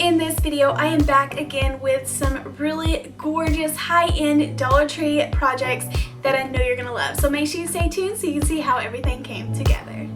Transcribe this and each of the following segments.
In this video, I am back again with some really gorgeous high-end Dollar Tree projects that I know you're gonna love. So make sure you stay tuned so you can see how everything came together.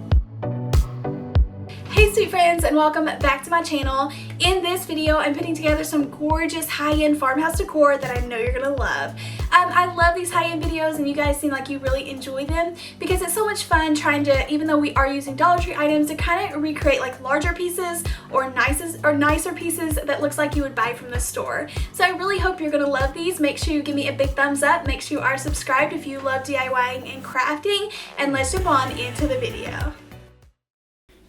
Hey sweet friends, and welcome back to my channel. In this video, I'm putting together some gorgeous high-end farmhouse decor that I know you're gonna love. I love these high-end videos, and you guys seem like you really enjoy them because it's so much fun trying to, even though we are using Dollar Tree items, to kind of recreate like larger pieces or nicer pieces that looks like you would buy from the store. So I really hope you're gonna love these. Make sure you give me a big thumbs up. Make sure you are subscribed if you love DIYing and crafting, and let's jump on into the video.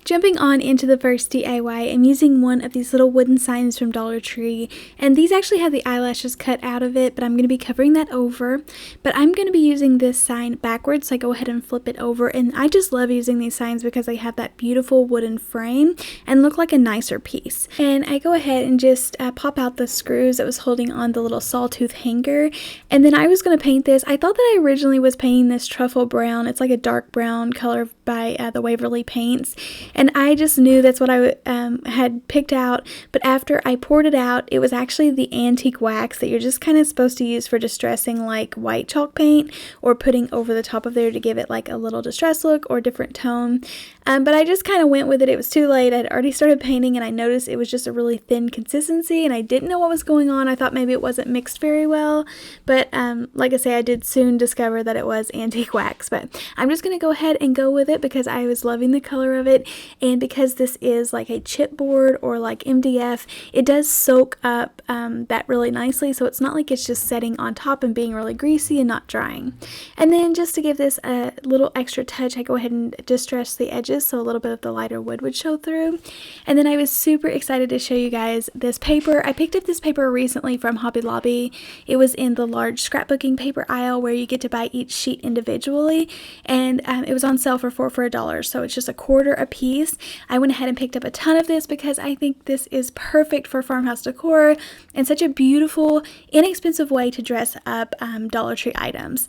Jumping on into the first DIY, I'm using one of these little wooden signs from Dollar Tree, and these actually have the eyelashes cut out of it, but I'm going to be covering that over. But I'm going to be using this sign backwards, so I go ahead and flip it over, and I just love using these signs because they have that beautiful wooden frame and look like a nicer piece. And I go ahead and just pop out the screws that was holding on the little sawtooth hanger, and then I was going to paint this. I thought that I originally was painting this truffle brown. It's like a dark brown color by the Waverly Paints. And I just knew that's what I had picked out, but after I poured it out, it was actually the antique wax that you're just kind of supposed to use for distressing like white chalk paint or putting over the top of there to give it like a little distress look or different tone. But I just kind of went with it. It was too late. I'd already started painting and I noticed it was just a really thin consistency and I didn't know what was going on. I thought maybe it wasn't mixed very well, but like I say, I did soon discover that it was antique wax. But I'm just going to go ahead and go with it because I was loving the color of it, and because this is like a chipboard or like MDF, it does soak up that really nicely, so it's not like it's just setting on top and being really greasy and not drying. And then just to give this a little extra touch, I go ahead and distress the edges so a little bit of the lighter wood would show through. And then I was super excited to show you guys this paper. I picked up this paper recently from Hobby Lobby. It was in the large scrapbooking paper aisle where you get to buy each sheet individually, and it was on sale for $4 so it's just a quarter a piece. I went ahead and picked up a ton of this because I think this is perfect for farmhouse decor and such a beautiful, inexpensive way to dress up Dollar Tree items.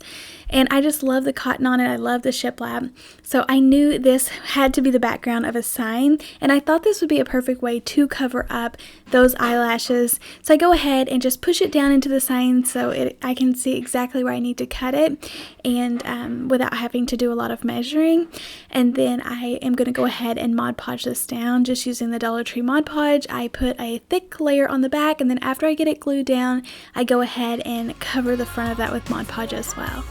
And I just love the cotton on it. I love the shiplap. So I knew this had to be the background of a sign, and I thought this would be a perfect way to cover up those eyelashes. So I go ahead and just push it down into the sign so I can see exactly where I need to cut it, and without having to do a lot of measuring. And then I am going to go ahead and Mod Podge this down just using the Dollar Tree Mod Podge. I put a thick layer on the back, and then after I get it glued down, I go ahead and cover the front of that with Mod Podge as well.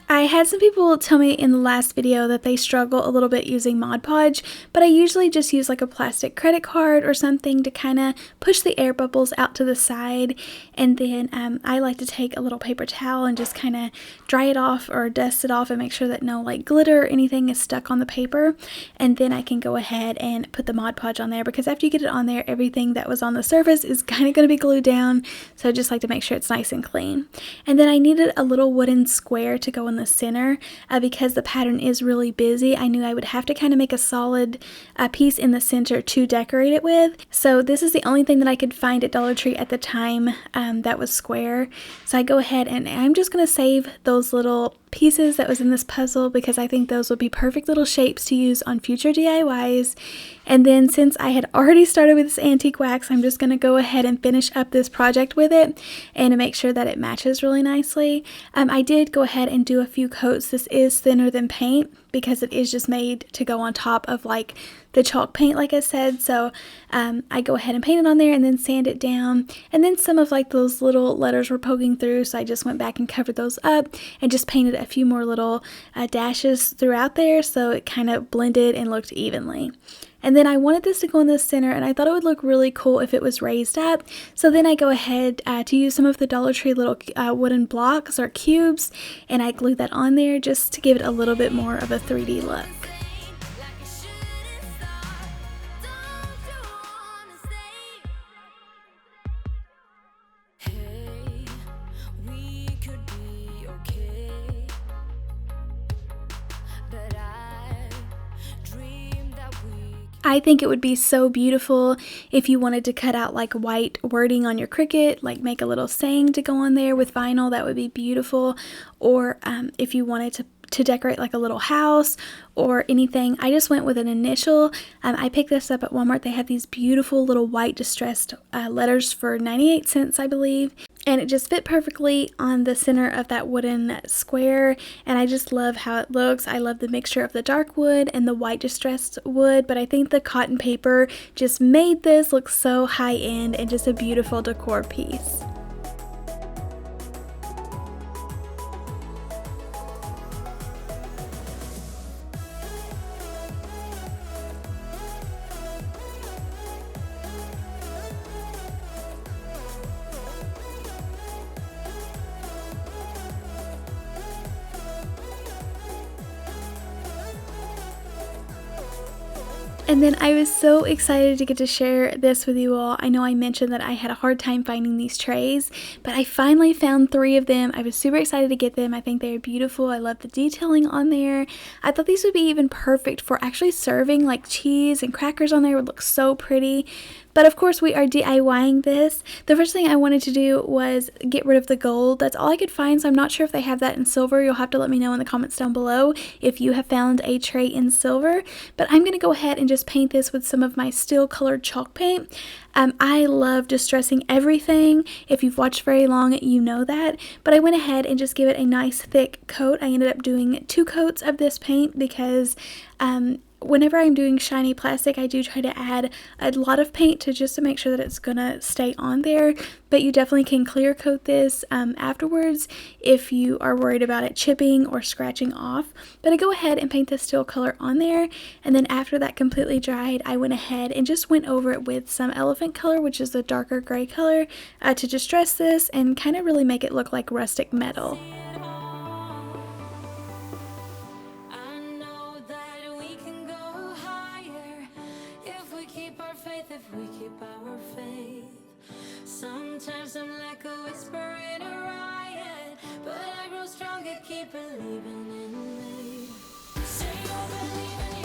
I had some people tell me in the last video that they struggle a little bit using Mod Podge, but I usually just use like a plastic credit card or something to kind of push the air bubbles out to the side, and then I like to take a little paper towel and just kind of dry it off or dust it off and make sure that no like glitter or anything is stuck on the paper, and then I can go ahead and put the Mod Podge on there because after you get it on there, everything that was on the surface is kind of going to be glued down, so I just like to make sure it's nice and clean. And then I needed a little wooden square to go in the center because the pattern is really busy. I knew I would have to kind of make a solid piece in the center to decorate it with. So this is the only thing that I could find at Dollar Tree at the time that was square. So I go ahead and I'm just going to save those little pieces that was in this puzzle because I think those would be perfect little shapes to use on future DIYs. And then since I had already started with this antique wax, I'm just going to go ahead and finish up this project with it and to make sure that it matches really nicely. I did go ahead and do a few coats. This is thinner than paint because it is just made to go on top of like the chalk paint like I said, so I go ahead and paint it on there and then sand it down, and then some of like those little letters were poking through, so I just went back and covered those up and just painted a few more little dashes throughout there so it kind of blended and looked evenly. And then I wanted this to go in the center, and I thought it would look really cool if it was raised up. So then I go ahead to use some of the Dollar Tree little wooden blocks or cubes, and I glue that on there just to give it a little bit more of a 3D look. I think it would be so beautiful if you wanted to cut out like white wording on your Cricut, like make a little saying to go on there with vinyl. That would be beautiful. Or if you wanted to decorate like a little house or anything. I just went with an initial. I picked this up at Walmart. They had these beautiful little white distressed letters for 98 cents, I believe. And it just fit perfectly on the center of that wooden square, and I just love how it looks. I love the mixture of the dark wood and the white distressed wood, but I think the cotton paper just made this look so high-end and just a beautiful decor piece. And then I was so excited to get to share this with you all. I know I mentioned that I had a hard time finding these trays, but I finally found 3 of them. I was super excited to get them. I think they are beautiful. I love the detailing on there. I thought these would be even perfect for actually serving like cheese and crackers on there. It would look so pretty. But of course we are DIYing this. The first thing I wanted to do was get rid of the gold. That's all I could find, so I'm not sure if they have that in silver. You'll have to let me know in the comments down below if you have found a tray in silver. But I'm going to go ahead and just paint this with some of my steel colored chalk paint. I love distressing everything. If you've watched very long, you know that. But I went ahead and just gave it a nice thick coat. I ended up doing 2 coats of this paint because whenever I'm doing shiny plastic, I do try to add a lot of paint to make sure that it's gonna stay on there. But you definitely can clear coat this afterwards if you are worried about it chipping or scratching off. But I go ahead and paint the steel color on there, and then after that completely dried, I went ahead and just went over it with some elephant color, which is the darker gray color, to distress this and kind of really make it look like rustic metal. If we keep our faith, sometimes I'm like a whisper in a riot, but I grow stronger, keep believing in me. Say you're believing in me.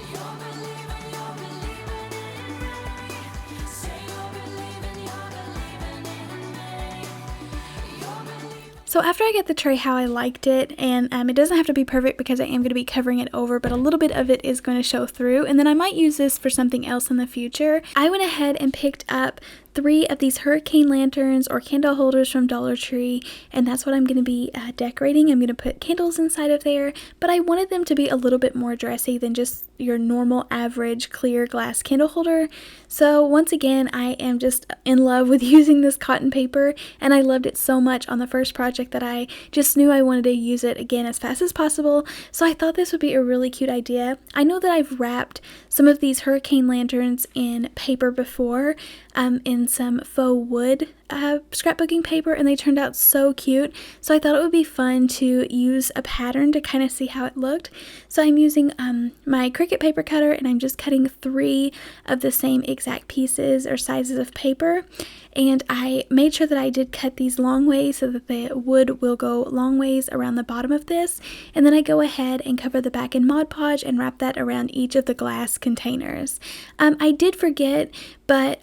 You're believing in me. Say you're believing in me. You're believing. So after I get the tray how I liked it, and it doesn't have to be perfect because I am going to be covering it over, but a little bit of it is going to show through, and then I might use this for something else in the future. I went ahead and picked up 3 of these hurricane lanterns or candle holders from Dollar Tree, and that's what I'm going to be decorating. I'm going to put candles inside of there, but I wanted them to be a little bit more dressy than just your normal average clear glass candle holder. So once again, I am just in love with using this cotton paper, and I loved it so much on the first project that I just knew I wanted to use it again as fast as possible. So I thought this would be a really cute idea. I know that I've wrapped some of these hurricane lanterns in paper before, in some faux wood scrapbooking paper, and they turned out so cute. So I thought it would be fun to use a pattern to kind of see how it looked. So I'm using my Cricut paper cutter, and I'm just cutting 3 of the same exact pieces or sizes of paper. And I made sure that I did cut these long ways so that the wood will go long ways around the bottom of this. And then I go ahead and cover the back in Mod Podge and wrap that around each of the glass containers. I did forget, but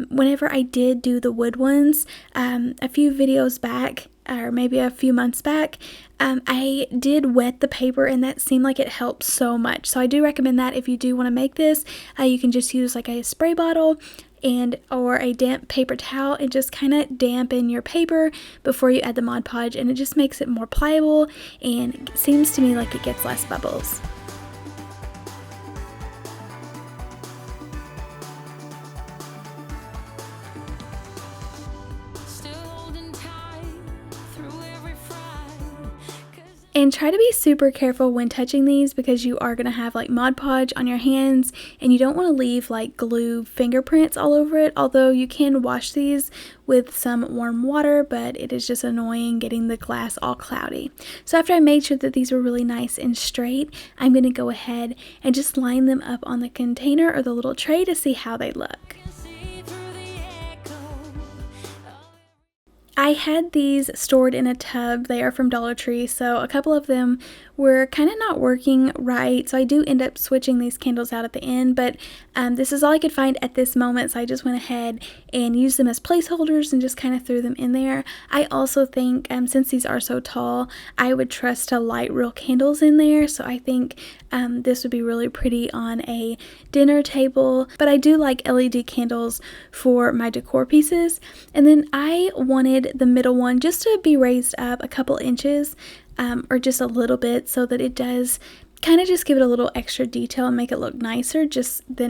whenever I did do the wood ones, a few videos back, or maybe a few months back, I did wet the paper, and that seemed like it helped so much. So I do recommend that if you do want to make this, you can just use like a spray bottle or a damp paper towel and just kind of dampen your paper before you add the Mod Podge, and it just makes it more pliable and seems to me like it gets less bubbles. And try to be super careful when touching these because you are going to have like Mod Podge on your hands, and you don't want to leave like glue fingerprints all over it, although you can wash these with some warm water, but it is just annoying getting the glass all cloudy. So after I made sure that these were really nice and straight, I'm going to go ahead and just line them up on the container or the little tray to see how they look. I had these stored in a tub. They are from Dollar Tree, so a couple of them were kind of not working right, so I do end up switching these candles out at the end, but this is all I could find at this moment, so I just went ahead and used them as placeholders and just kind of threw them in there. I also think since these are so tall, I would trust to light real candles in there, so I think this would be really pretty on a dinner table. But I do like LED candles for my decor pieces. And then I wanted the middle one just to be raised up a couple inches or just a little bit, so that it does kind of just give it a little extra detail and make it look nicer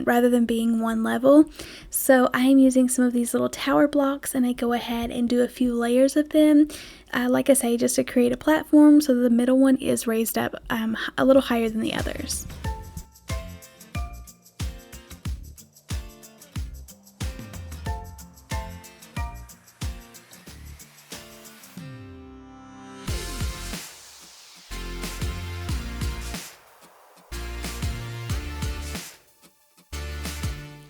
rather than being one level. So I'm using some of these little tower blocks, and I go ahead and do a few layers of them, like I say, just to create a platform so that the middle one is raised up a little higher than the others.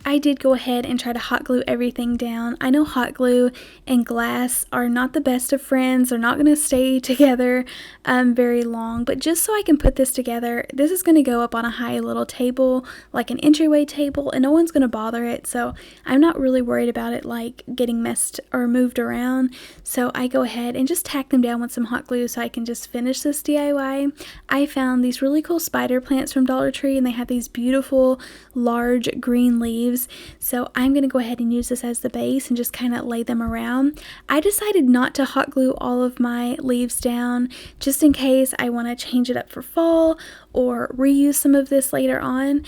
I did go ahead and try to hot glue everything down. I know hot glue and glass are not the best of friends. They're not going to stay together very long, but just so I can put this together, this is going to go up on a high little table, like an entryway table, and no one's going to bother it, so I'm not really worried about it like getting messed or moved around. So I go ahead and just tack them down with some hot glue so I can just finish this DIY. I found these really cool spider plants from Dollar Tree, and they have these beautiful large green leaves. So I'm going to go ahead and use this as the base and just kind of lay them around. I decided not to hot glue all of my leaves down just in case I want to change it up for fall or reuse some of this later on.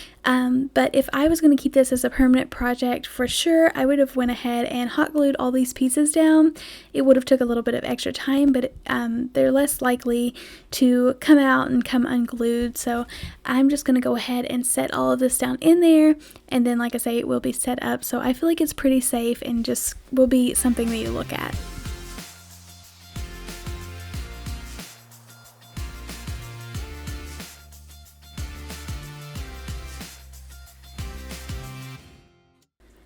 But if I was going to keep this as a permanent project, for sure I would have went ahead and hot glued all these pieces down. It would have took a little bit of extra time, but they're less likely to come out and come unglued. So I'm just going to go ahead and set all of this down in there, and then like I say, it will be set up. So I feel like it's pretty safe and just will be something that you look at.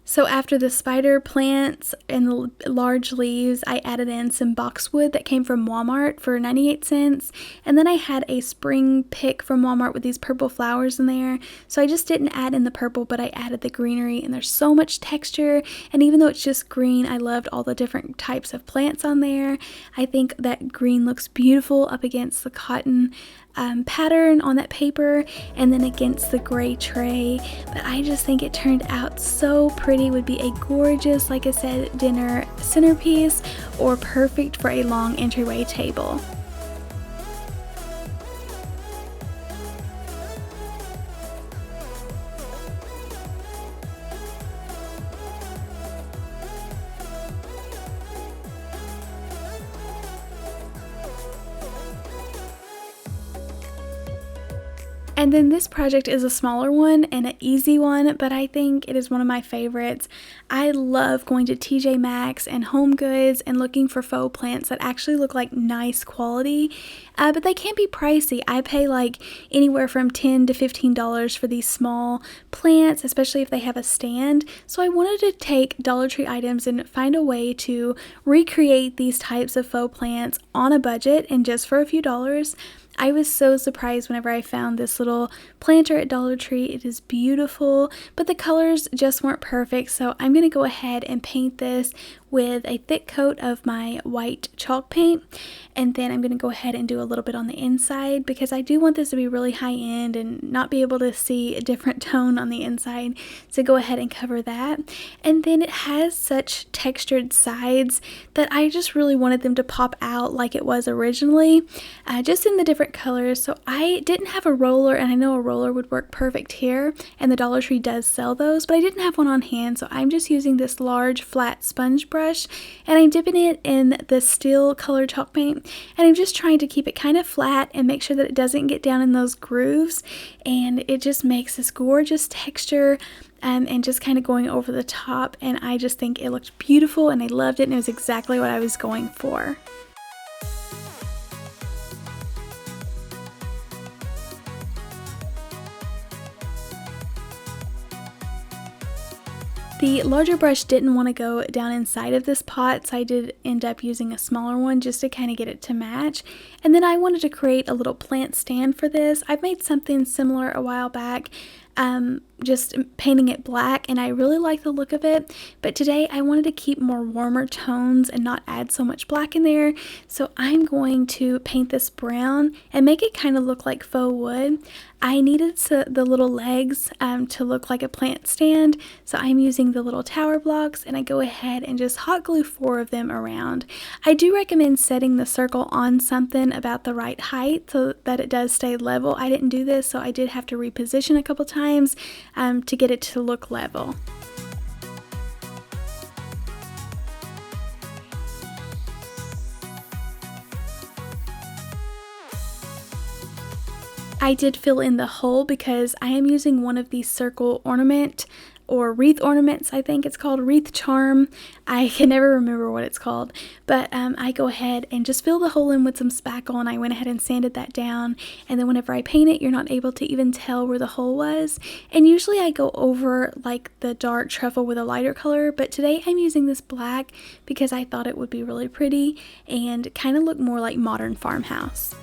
So after the spider plants and the large leaves, I added in some boxwood that came from Walmart for 98 cents. And then I had a spring pick from Walmart with these purple flowers in there. So I just didn't add in the purple, but I added the greenery, and there's so much texture. And even though it's just green, I loved all the different types of plants on there. I think that green looks beautiful up against the cotton pattern on that paper and then against the gray tray, but I just think it turned out so pretty. Would be a gorgeous, like I said, dinner centerpiece, or perfect for a long entryway table. And then this project is a smaller one and an easy one, but I think it is one of my favorites. I love going to TJ Maxx and Home Goods and looking for faux plants that actually look like nice quality, but they can be pricey. I pay like anywhere from $10 to $15 for these small plants, especially if they have a stand. So I wanted to take Dollar Tree items and find a way to recreate these types of faux plants on a budget and just for a few dollars. I was so surprised whenever I found this little planter at Dollar Tree. It is beautiful, but the colors just weren't perfect, so I'm going to go ahead and paint this with a thick coat of my white chalk paint, and then I'm going to go ahead and do a little bit on the inside because I do want this to be really high end and not be able to see a different tone on the inside, so go ahead and cover that. And then it has such textured sides that I just really wanted them to pop out like it was originally, just in the different colors. So I didn't have a roller, and I know a roller would work perfect here, and the Dollar Tree does sell those, but I didn't have one on hand, so I'm just using this large flat sponge brush, and I'm dipping it in the steel color chalk paint, and I'm just trying to keep it kind of flat and make sure that it doesn't get down in those grooves, and it just makes this gorgeous texture and just kind of going over the top, and I just think it looked beautiful and I loved it, and it was exactly what I was going for. The larger brush didn't want to go down inside of this pot, so I did end up using a smaller one just to kind of get it to match. And then I wanted to create a little plant stand for this. I've made something similar a while back, just painting it black, and I really like the look of it, but today I wanted to keep more warmer tones and not add so much black in there, so I'm going to paint this brown and make it kind of look like faux wood. I needed the little legs to look like a plant stand, so I'm using the little tower blocks, and I go ahead and just hot glue 4 of them around. I do recommend setting the circle on something about the right height so that it does stay level. I didn't do this, so I did have to reposition a couple times to get it to look level. I did fill in the hole because I am using one of these circle ornament or wreath ornaments, I think it's called, wreath charm. I can never remember what it's called, but I go ahead and just fill the hole in with some spackle, and I went ahead and sanded that down, and then whenever I paint it, you're not able to even tell where the hole was. And usually I go over like the dark truffle with a lighter color, but today I'm using this black because I thought it would be really pretty and kind of look more like modern farmhouse.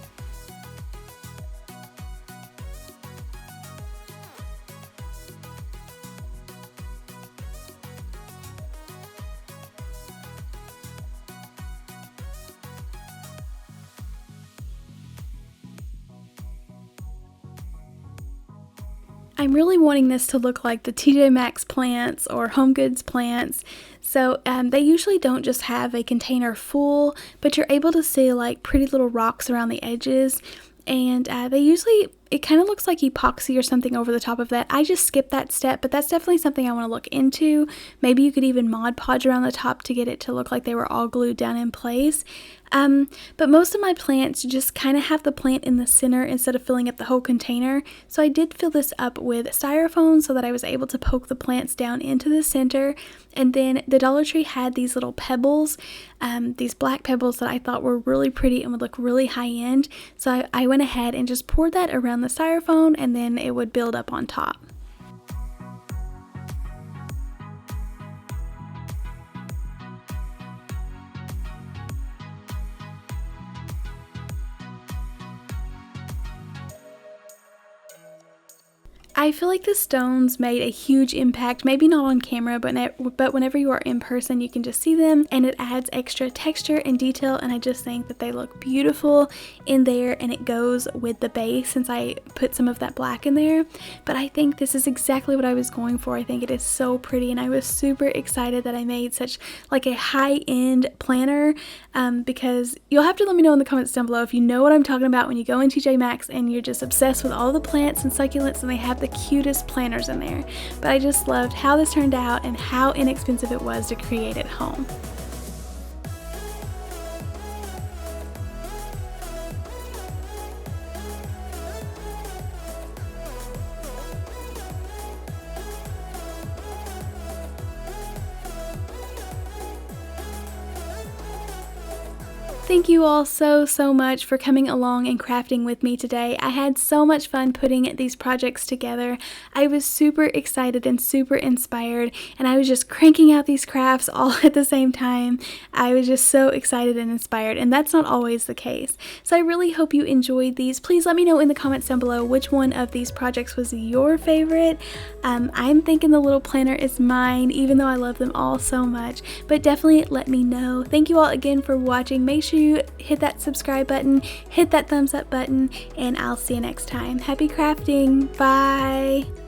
I'm really wanting this to look like the TJ Maxx plants or Home Goods plants. So they usually don't just have a container full, but you're able to see like pretty little rocks around the edges. And it kind of looks like epoxy or something over the top of that. I just skipped that step, but that's definitely something I want to look into. Maybe you could even Mod Podge around the top to get it to look like they were all glued down in place. But most of my plants just kind of have the plant in the center instead of filling up the whole container. So I did fill this up with styrofoam so that I was able to poke the plants down into the center. And then the Dollar Tree had these little pebbles, these black pebbles that I thought were really pretty and would look really high end. So I went ahead and just poured that around the styrofoam, and then it would build up on top. I feel like the stones made a huge impact, maybe not on camera, but whenever you are in person, you can just see them, and it adds extra texture and detail, and I just think that they look beautiful in there, and it goes with the base since I put some of that black in there. But I think this is exactly what I was going for. I think it is so pretty, and I was super excited that I made such like a high-end planner, because you'll have to let me know in the comments down below if you know what I'm talking about when you go in TJ Maxx and you're just obsessed with all the plants and succulents, and they have the cutest planners in there. But I just loved how this turned out and how inexpensive it was to create at home. Thank you all so much for coming along and crafting with me today. I had so much fun putting these projects together. I was super excited and super inspired, and I was just cranking out these crafts all at the same time. I was just so excited and inspired, and that's not always the case. So I really hope you enjoyed these. Please let me know in the comments down below which one of these projects was your favorite. I'm thinking the little planner is mine, even though I love them all so much, but definitely let me know. Thank you all again for watching. Make sure you hit that subscribe button, hit that thumbs up button, and I'll see you next time. Happy crafting. Bye.